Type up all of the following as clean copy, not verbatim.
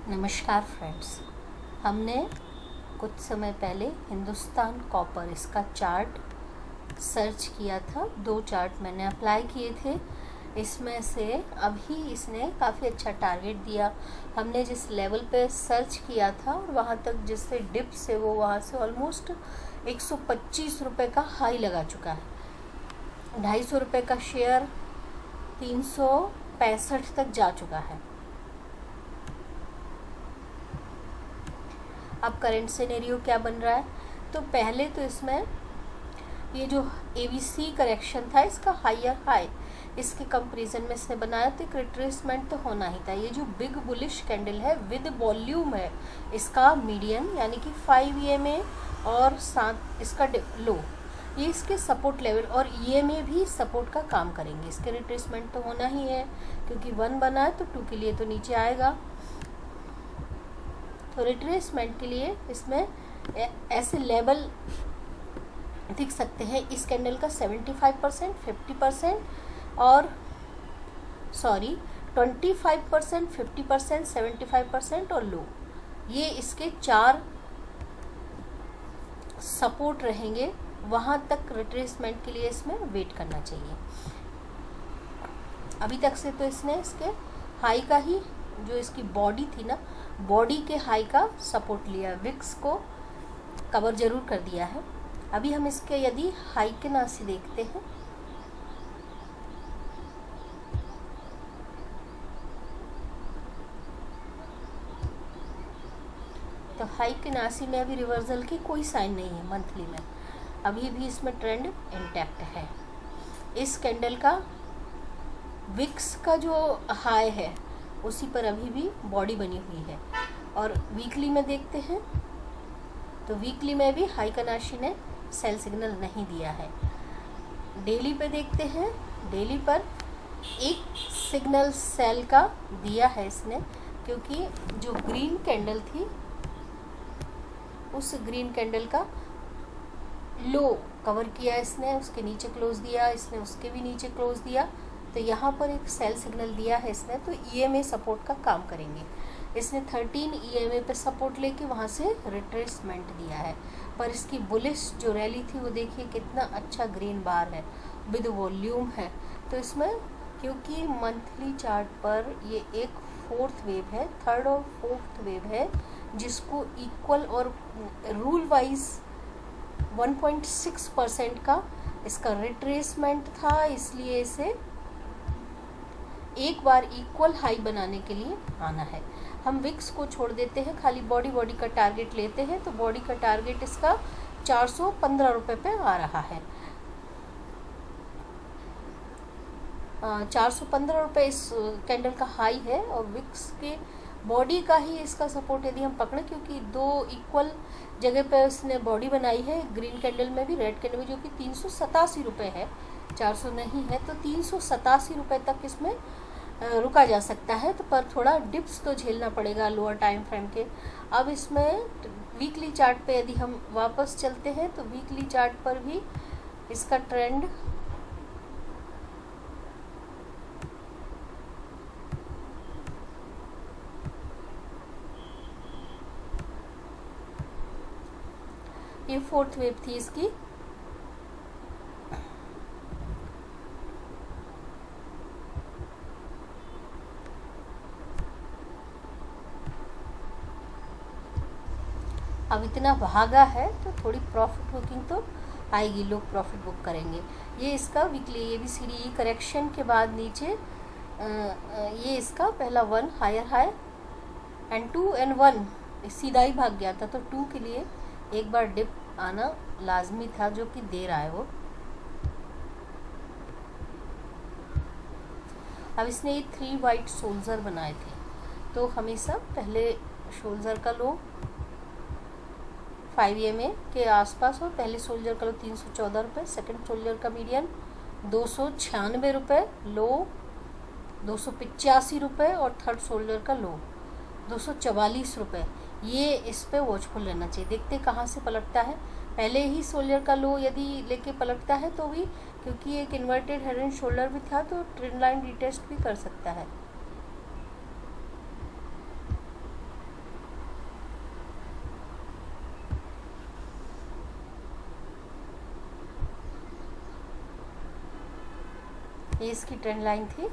नमस्कार फ्रेंड्स। हमने कुछ समय पहले हिंदुस्तान कॉपर इसका चार्ट सर्च किया था। 2 चार्ट मैंने अप्लाई किए थे। इसमें से अभी इसने काफ़ी अच्छा टारगेट दिया। हमने जिस लेवल पे सर्च किया था और वहाँ तक जिससे डिप से वो वहाँ से ऑलमोस्ट 125 रुपये का हाई लगा चुका है। 250 रुपये का शेयर 365 तक जा चुका है। अब करंट सिनेरियो क्या बन रहा है, तो पहले तो इसमें ये जो ABC करेक्शन था इसका हायर हाई, इसके कंपैरिजन में इसने बनाया तो एक रिट्रेसमेंट तो होना ही था। ये जो बिग बुलिश कैंडल है विद वॉल्यूम है, इसका मीडियन यानी कि 5 EMA और साथ इसका लो, ये इसके सपोर्ट लेवल और EMA भी सपोर्ट का काम करेंगे। इसके रिट्रेसमेंट तो होना ही है क्योंकि 1 बना है तो 2 के लिए तो नीचे आएगा। तो रिट्रेसमेंट के लिए इसमें ऐसे लेवल दिख सकते हैं। इस कैंडल का 75%, 50% और 25%, 50%, 75% और लो, ये इसके 4 सपोर्ट रहेंगे। वहाँ तक रिट्रेसमेंट के लिए इसमें वेट करना चाहिए। अभी तक से तो इसने इसके हाई का ही, जो इसकी बॉडी थी ना, बॉडी के हाई का सपोर्ट लिया, विक्स को कवर जरूर कर दिया है। अभी हम इसके यदि हाई के नासी देखते हैं तो हाई के नासी में अभी रिवर्सल की कोई साइन नहीं है। मंथली में अभी भी इसमें ट्रेंड इंटैक्ट है। इस कैंडल का विक्स का जो हाई है उसी पर अभी भी बॉडी बनी हुई है। और वीकली में देखते हैं तो वीकली में भी हाई कनाशी ने सेल सिग्नल नहीं दिया है। डेली पे देखते हैं, डेली पर एक सिग्नल सेल का दिया है इसने, क्योंकि जो ग्रीन कैंडल थी उस ग्रीन कैंडल का लो कवर किया इसने, उसके नीचे क्लोज दिया, इसने उसके भी नीचे क्लोज दिया, तो यहाँ पर एक सेल सिग्नल दिया है इसने, तो EMA सपोर्ट का काम करेंगे। इसने 13 EMA पे सपोर्ट लेके वहाँ से रिट्रेसमेंट दिया है। पर इसकी बुलिश जो रैली थी वो देखिए कितना अच्छा ग्रीन बार है, विद वॉल्यूम है। तो इसमें क्योंकि मंथली चार्ट पर ये एक 4th वेव है, 3rd और 4th वेव है, जिसको इक्वल और रूल वाइज 1.6% का इसका रिट्रेसमेंट था, इसलिए इसे एक बार इक्वल हाई बनाने के लिए आना है। हम विक्स को छोड़ देते हैं, खाली बॉडी का टारगेट लेते हैं, तो बॉडी का टारगेट इसका 415 रुपये पे आ रहा है। 415 रुपये इस कैंडल का हाई है और विक्स के बॉडी का ही इसका सपोर्ट यदि हम पकड़ें, क्योंकि 2 इक्वल जगह पे उसने बॉडी बनाई है, ग्रीन कैंडल में भी रेड कैंडल में, जो कि 387 रुपये है, 400 नहीं है, तो 387 रुपये तक इसमें रुका जा सकता है। तो पर थोड़ा डिप्स तो झेलना पड़ेगा लोअर टाइम फ्रेम के। अब इसमें वीकली चार्ट पे यदि हम वापस चलते हैं तो वीकली चार्ट पर भी इसका ट्रेंड ये 4th वेव थी इसकी। अब इतना भागा है तो थोड़ी प्रॉफिट बुकिंग तो आएगी, लोग प्रॉफिट बुक करेंगे। ये इसका वीकली ABCD करेक्शन के बाद नीचे ये इसका पहला 1 हायर हाई एंड 2 एंड 1 सीधा ही भाग गया था, तो 2 के लिए एक बार डिप आना लाजमी था, जो कि दे रहा है वो। अब इसने ये 3 वाइट शोल्डर बनाए थे, तो हमेशा पहले शोल्डर का लो 5 EMA के आसपास हो, पहले शोल्डर का लो 314 रुपये, सेकेंड शोल्डर का मीडियन 296 रुपये, लो 285 रुपये और थर्ड शोल्डर का लो 244 रुपये। ये इस पे वॉचफुल रहना चाहिए। देखते कहाँ से पलटता है। पहले ही शोल्डर का लो यदि लेके पलटता है तो भी, क्योंकि एक इन्वर्टेड हेड एंड शोल्डर भी था, तो ट्रेंड लाइन रिटेस्ट भी कर सकता है। ये इसकी ट्रेंड लाइन थी।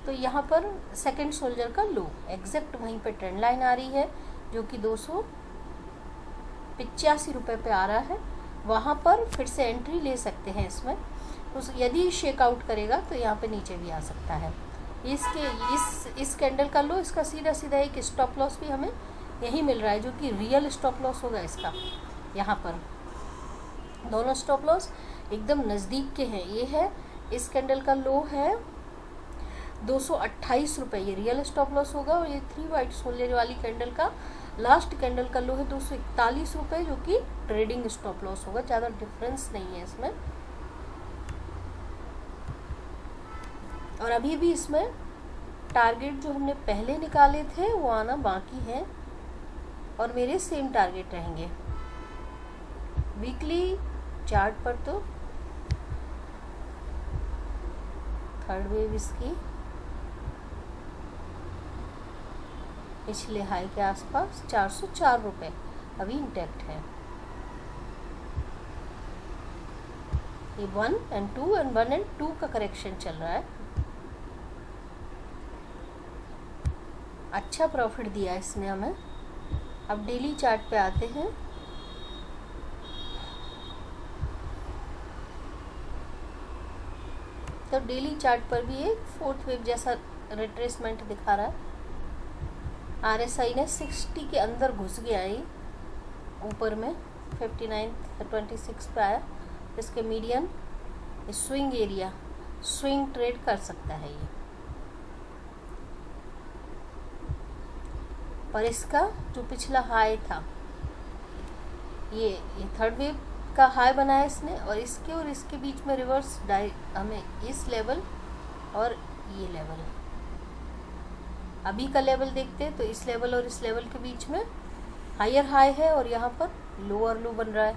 तो यहाँ पर सेकंड शोल्डर का लो एग्जैक्ट वहीं पे ट्रेंड लाइन आ रही है जो कि 285 रुपये पे आ रहा है। वहाँ पर फिर से एंट्री ले सकते हैं इसमें। तो यदि शेकआउट करेगा तो यहाँ पे नीचे भी आ सकता है। इस कैंडल का लो, इसका सीधा सीधा एक स्टॉप लॉस भी हमें यही मिल रहा है जो कि रियल स्टॉप लॉस होगा इसका। यहाँ पर दोनों स्टॉप लॉस एकदम नज़दीक के हैं। ये है, इस कैंडल का लो है 228 रुपये, ये रियल स्टॉप लॉस होगा। और ये 3 वाइट शोल्डर वाली कैंडल का लास्ट कैंडल का लो है 241 रुपये जो कि ट्रेडिंग स्टॉप लॉस होगा। ज़्यादा डिफरेंस नहीं है इसमें। और अभी भी इसमें टारगेट जो हमने पहले निकाले थे वो आना बाकी है और मेरे सेम टारगेट रहेंगे। वीकली चार्ट पर तो थर्ड वेव इसकी पिछले हाई के आसपास 404 रुपये अभी इंटैक्ट है। ये 1 और 2 और 1 और 2 का करेक्शन चल रहा है। अच्छा प्रॉफिट दिया इसने हमें। अब डेली चार्ट पे आते हैं। तो डेली चार्ट पर भी एक फोर्थ वेव जैसा रिट्रेसमेंट दिखा रहा है। RSI ने 60 के अंदर घुस गया, ये ऊपर में 59.26 पे आया। इसके median swing area, swing trade कर सकता है ये। पर इसका जो पिछला हाई था, ये थर्ड वेव का हाई बनाया इसने और इसके बीच में रिवर्स हमें इस लेवल और ये लेवल, अभी का लेवल देखते हैं तो इस लेवल और इस लेवल के बीच में हायर हाई है और यहाँ पर लोअर लो बन रहा है।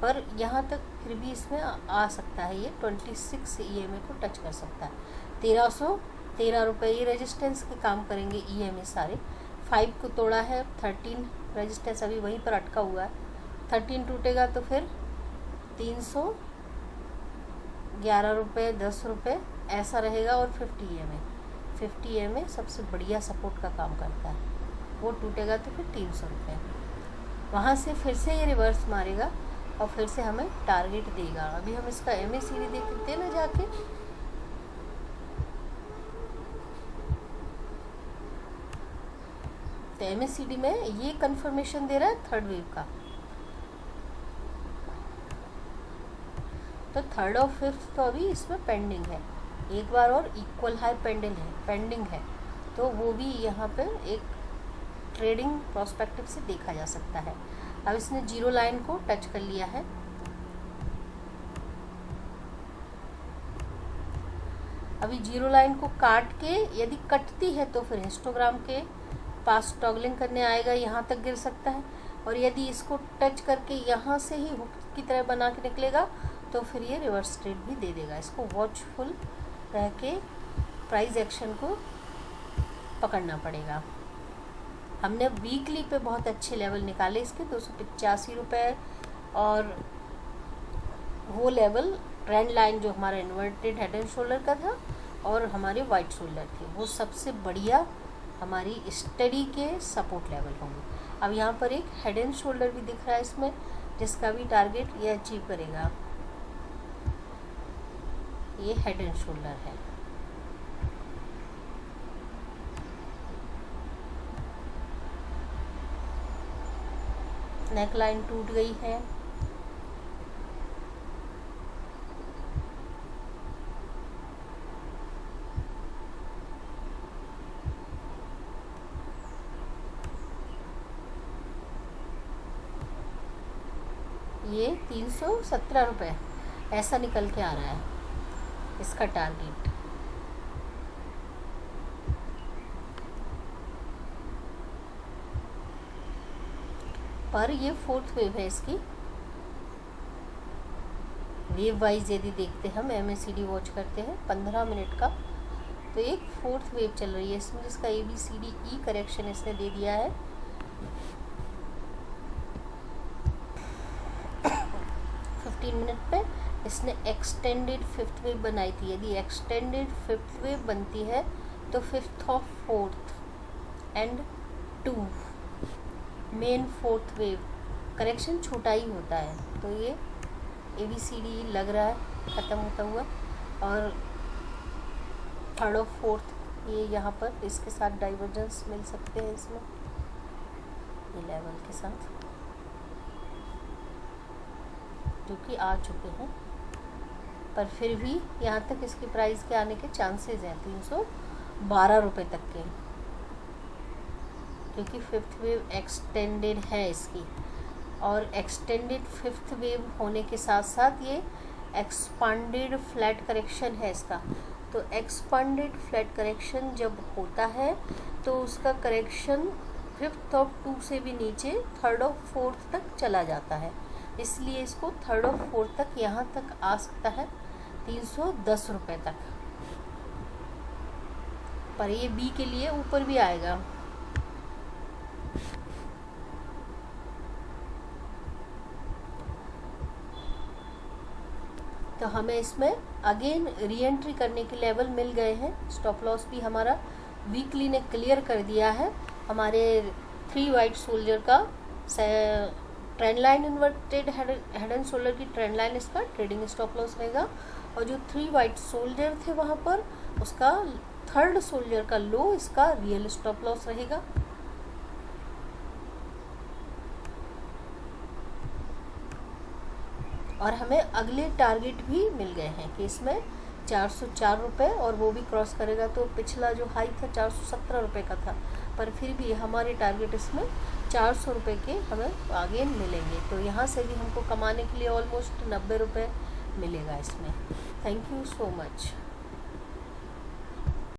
पर यहाँ तक फिर भी इसमें आ सकता है, ये 26 EMA को टच कर सकता है। 1313 रुपये ये रेजिस्टेंस के काम करेंगे EMA सारे। 5 को तोड़ा है, 13 रेजिस्टेंस अभी वहीं पर अटका हुआ है। 13 टूटेगा तो फिर 311 रुपये, 10 रुपये ऐसा रहेगा। और 50 EMA सबसे बढ़िया सपोर्ट का काम करता है, वो टूटेगा तो फिर 300 रुपये। वहाँ से फिर से ये रिवर्स मारेगा और फिर से हमें टारगेट देगा। अभी हम इसका MACD देखते हैं ना जाके। तो MACD में ये कंफर्मेशन दे रहा है थर्ड वेव का। तो थर्ड और फिफ्थ तो अभी इसमें पेंडिंग है, एक बार और इक्वल हाई पेंडिंग है। तो वो भी यहाँ पे एक ट्रेडिंग प्रोस्पेक्टिव से देखा जा सकता है। अब इसने जीरो लाइन को टच कर लिया है। अभी जीरो लाइन को काट के यदि कटती है तो फिर हिस्टोग्राम के पास टॉगलिंग करने आएगा, यहाँ तक गिर सकता है। और यदि इसको टच करके यहाँ से ही हुक की तरह बना के निकलेगा तो फिर ये रिवर्स ट्रेड भी दे देगा। इसको वॉचफुल रह के प्राइस एक्शन को पकड़ना पड़ेगा। हमने वीकली पे बहुत अच्छे लेवल निकाले इसके 285 रुपये, और वो लेवल ट्रेंड लाइन जो हमारा इन्वर्टेड हेड एंड शोल्डर का था और हमारे वाइट शोल्डर थे, वो सबसे बढ़िया हमारी स्टडी के सपोर्ट लेवल होंगे। अब यहाँ पर एक हेड एंड शोल्डर भी दिख रहा है इसमें, जिसका भी टारगेट ये अचीव करेगा। ये हेड एंड शोल्डर है। नेक लाइन टूट गई है। ये 317 रुपये ऐसा निकल के आ रहा है इसका टारगेट। पर ये फोर्थ वेव है इसकी। वेव वाइज यदि देखते हम MACD वॉच करते हैं 15 मिनट का, तो एक फोर्थ वेव चल रही है इसमें, जिसका ABCDE करेक्शन इसने दे दिया है। मिनट पे इसने एक्सटेंडेड फिफ्थ वेव बनाई थी। यदि एक्सटेंडेड फिफ्थ वेव बनती है तो fifth of fourth and 2 main fourth wave correction छोटा ही होता है। तो ये ABCD लग रहा है ख़त्म होता हुआ, और थर्ड ऑफ फोर्थ ये यहाँ पर इसके साथ डाइवर्जेंस मिल सकते हैं इसमें, ये लेवल के साथ जो कि आ चुके हैं, पर फिर भी यहाँ तक इसकी प्राइस के आने के चांसेस हैं 312 रुपये तक के, क्योंकि फिफ्थ वेव एक्सटेंडेड है इसकी। और एक्सटेंडेड फिफ्थ वेव होने के साथ साथ ये एक्सपांडेड फ्लैट करेक्शन है इसका। तो एक्सपांडेड फ्लैट करेक्शन जब होता है तो उसका करेक्शन फिफ्थ ऑफ 2 से भी नीचे थर्ड ऑफ फोर्थ तक चला जाता है, इसलिए इसको थर्ड ऑफ फोर्थ तक यहाँ तक आ सकता है 310 रुपये तक, पर ये B के लिए ऊपर भी आएगा। तो हमें इसमें अगेन री एंट्री करने के लेवल मिल गए हैं। स्टॉप लॉस भी हमारा वीकली ने क्लियर कर दिया है। हमारे 3 वाइट सोल्जर का trend line inverted head and shoulder की ट्रेंड लाइन इसका ट्रेडिंग स्टॉप लॉस रहेगा, और जो 3 वाइट सोल्जर थे वहाँ पर उसका थर्ड सोल्जर का लो इसका रियल स्टॉप लॉस रहेगा। और हमें अगले टारगेट भी मिल गए हैं कि इसमें 404 रुपये, और वो भी क्रॉस करेगा तो पिछला जो हाई था 417 रुपये का था, पर फिर भी हमारे टारगेट इसमें 400 रुपये के हमें आगे मिलेंगे। तो यहाँ से भी हमको कमाने के लिए ऑलमोस्ट 90 रुपये मिलेगा इसमें। Thank you so much.